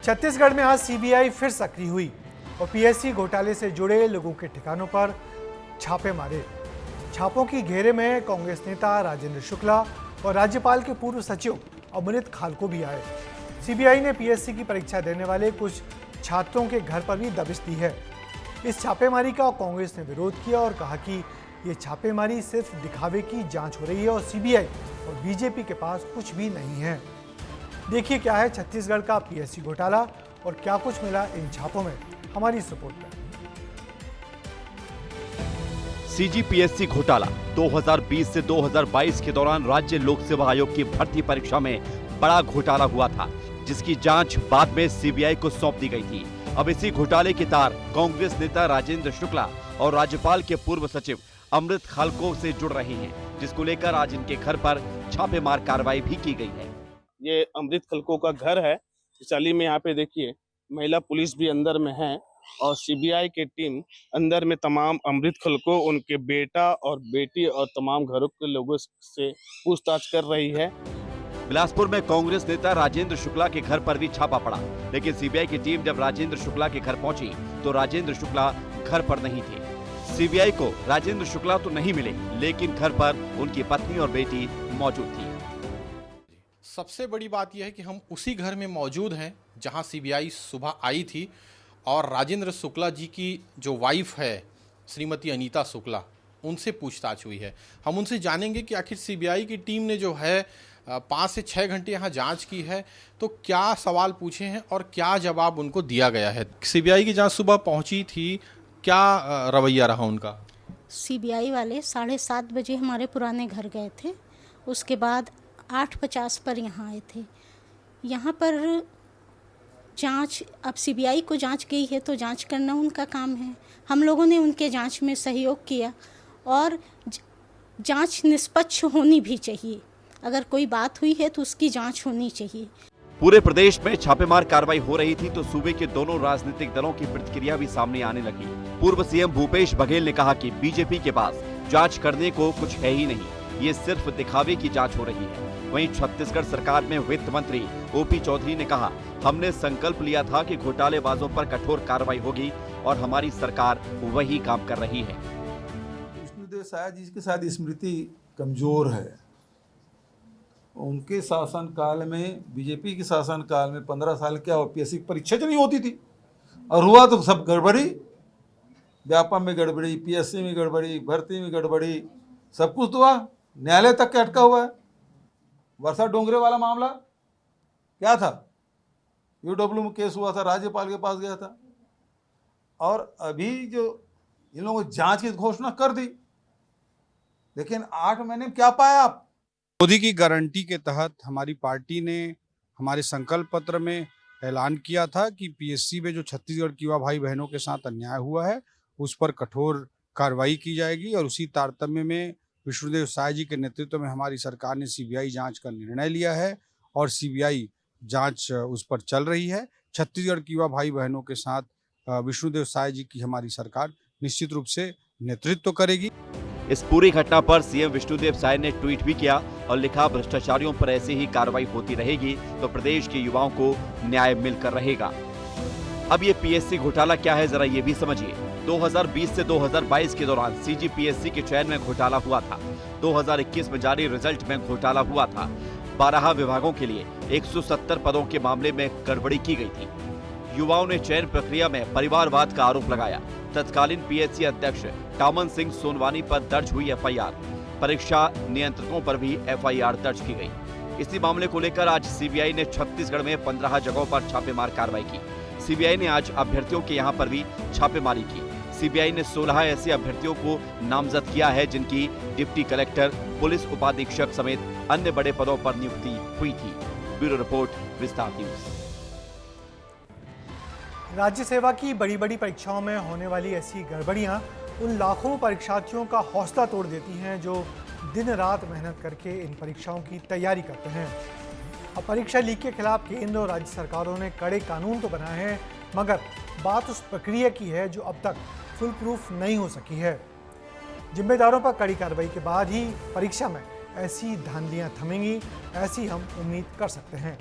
छत्तीसगढ़ में आज सीबीआई फिर सक्रिय हुई और पीएससी घोटाले से जुड़े लोगों के ठिकानों पर छापे मारे। छापों की घेरे में कांग्रेस नेता राजेंद्र शुक्ला और राज्यपाल के पूर्व सचिव अमृत खालको भी आए। सीबीआई ने पीएससी की परीक्षा देने वाले कुछ छात्रों के घर पर भी दबिश दी है। इस छापेमारी का कांग्रेस ने विरोध किया और कहा कि ये छापेमारी सिर्फ दिखावे की जांच हो रही है और सीबीआई और बीजेपी के पास कुछ भी नहीं है। देखिए क्या है छत्तीसगढ़ का पीएससी घोटाला और क्या कुछ मिला इन छापों में, हमारी इस रिपोर्ट में। सीजीपीएससी घोटाला 2020 से 2022 के दौरान राज्य लोक सेवा आयोग की भर्ती परीक्षा में बड़ा घोटाला हुआ था, जिसकी जांच बाद में सीबीआई को सौंप दी गई थी। अब इसी घोटाले के तार कांग्रेस नेता राजेंद्र शुक्ला और राज्यपाल के पूर्व सचिव अमृत खालको से जुड़ रहे हैं, जिसको लेकर आज इनके घर पर छापेमार कार्रवाई भी की गई है। ये अमृत खलको का घर है। चाली में यहाँ पे देखिए महिला पुलिस भी अंदर में है और सीबीआई की टीम अंदर में तमाम अमृत खलको, उनके बेटा और बेटी और तमाम घरों के लोगों से पूछताछ कर रही है। बिलासपुर में कांग्रेस नेता राजेंद्र शुक्ला के घर पर भी छापा पड़ा, लेकिन सीबीआई की टीम जब राजेंद्र शुक्ला के घर पहुंची तो राजेंद्र शुक्ला घर पर नहीं थे। सीबीआई को राजेंद्र शुक्ला तो नहीं मिले, लेकिन घर पर उनकी पत्नी और बेटी मौजूद थी। सबसे बड़ी बात यह है कि हम उसी घर में मौजूद हैं जहां सीबीआई सुबह आई थी और राजेंद्र शुक्ला जी की जो वाइफ है श्रीमती अनीता शुक्ला, उनसे पूछताछ हुई है। हम उनसे जानेंगे कि आखिर सीबीआई की टीम ने जो है 5 से 6 घंटे यहाँ जांच की है तो क्या सवाल पूछे हैं और क्या जवाब उनको दिया गया है। सीबीआई की जांच सुबह पहुंची थी, क्या रवैया रहा उनका? सीबीआई वाले 7:30 बजे हमारे पुराने घर गए थे, उसके बाद 8:50 पर यहाँ आए थे। यहाँ पर जांच, अब सीबीआई को जांच गई है तो जांच करना उनका काम है। हम लोगों ने उनके जांच में सहयोग किया और जांच निष्पक्ष होनी भी चाहिए। अगर कोई बात हुई है तो उसकी जांच होनी चाहिए। पूरे प्रदेश में छापेमार कार्रवाई हो रही थी तो सूबे के दोनों राजनीतिक दलों की प्रतिक्रिया भी सामने आने लगी। पूर्व सीएम भूपेश बघेल ने कहा कि बीजेपी के पास जांच करने को कुछ है ही नहीं, ये सिर्फ दिखावे की जांच हो रही है। वहीं छत्तीसगढ़ सरकार में वित्त मंत्री ओपी चौधरी ने कहा, हमने संकल्प लिया था कि घोटालेबाजों पर कठोर कार्रवाई होगी और हमारी सरकार वही काम कर रही है। विष्णुदेव साय जी की शायद स्मृति कमजोर है। उनके शासनकाल में, बीजेपी के शासनकाल में 15 साल क्या पीएससी की परीक्षा नहीं होती थी और हुआ तो सब गड़बड़ी, व्यापम में गड़बड़ी, पीएससी में गड़बड़ी, भर्ती में गड़बड़ी, सब कुछ तो हुआ, न्यायालय तक के अटका हुआ है। वर्षा डोंगरे वाला मामला क्या था? यूडब्ल्यू में केस हुआ था, राज्यपाल के पास गया था और अभी जो इन लोगों ने जांच की घोषणा कर दी, लेकिन 8 महीने में क्या पाया आप? मोदी की गारंटी के तहत हमारी पार्टी ने हमारे संकल्प पत्र में ऐलान किया था कि पीएससी में जो छत्तीसगढ़ की युवा भाई बहनों के साथ अन्याय हुआ है उस पर कठोर कार्रवाई की जाएगी और उसी तारतम्य में विष्णुदेव साय जी के नेतृत्व में हमारी सरकार ने सीबीआई जांच का निर्णय लिया है और सीबीआई जांच उस पर चल रही है। छत्तीसगढ़ की युवा भाई बहनों के साथ विष्णुदेव साय जी की हमारी सरकार निश्चित रूप से नेतृत्व करेगी। इस पूरी घटना पर सीएम विष्णुदेव साय ने ट्वीट भी किया और लिखा, भ्रष्टाचारियों पर ऐसे ही कार्रवाई होती रहेगी तो प्रदेश के युवाओं को न्याय मिलकर रहेगा। अब ये पीएससी घोटाला क्या है, जरा ये भी समझिए। 2020 से 2022 के दौरान सीजीपीएससी के चयन में घोटाला हुआ था। 2021 में जारी रिजल्ट में घोटाला हुआ था। 12 विभागों के लिए 170 पदों के मामले में गड़बड़ी की गई थी। युवाओं ने चयन प्रक्रिया में परिवारवाद का आरोप लगाया। तत्कालीन पीएससी अध्यक्ष टामन सिंह सोनवानी पर दर्ज हुई एफआईआर। परीक्षा नियंत्रकों पर भी एफआईआर दर्ज की गई। इसी मामले को लेकर आज सीबीआई ने छत्तीसगढ़ में 15 जगहों पर छापेमार कार्रवाई की। सीबीआई ने आज अभ्यर्थियों के यहां पर भी छापेमारी की। सीबीआई ने 16 ऐसे अभ्यर्थियों को नामजद किया है जिनकी डिप्टी कलेक्टर, पुलिस उपाधीक्षक समेत अन्य बड़े पदों पर नियुक्ति हुई थी। ब्यूरो रिपोर्ट, विस्तार न्यूज। राज्य सेवा की बड़ी बड़ी परीक्षाओं में होने वाली ऐसी गड़बड़ियां उन लाखों परीक्षार्थियों का हौसला तोड़ देती हैं जो दिन रात मेहनत करके इन परीक्षाओं की तैयारी करते हैं। अब परीक्षा लीक के खिलाफ केंद्र और राज्य सरकारों ने कड़े कानून तो बनाए हैं, मगर बात उस प्रक्रिया की है जो अब तक फुल प्रूफ नहीं हो सकी है। जिम्मेदारों पर कड़ी कार्रवाई के बाद ही परीक्षा में ऐसी धांधलियां थमेंगी, ऐसी हम उम्मीद कर सकते हैं।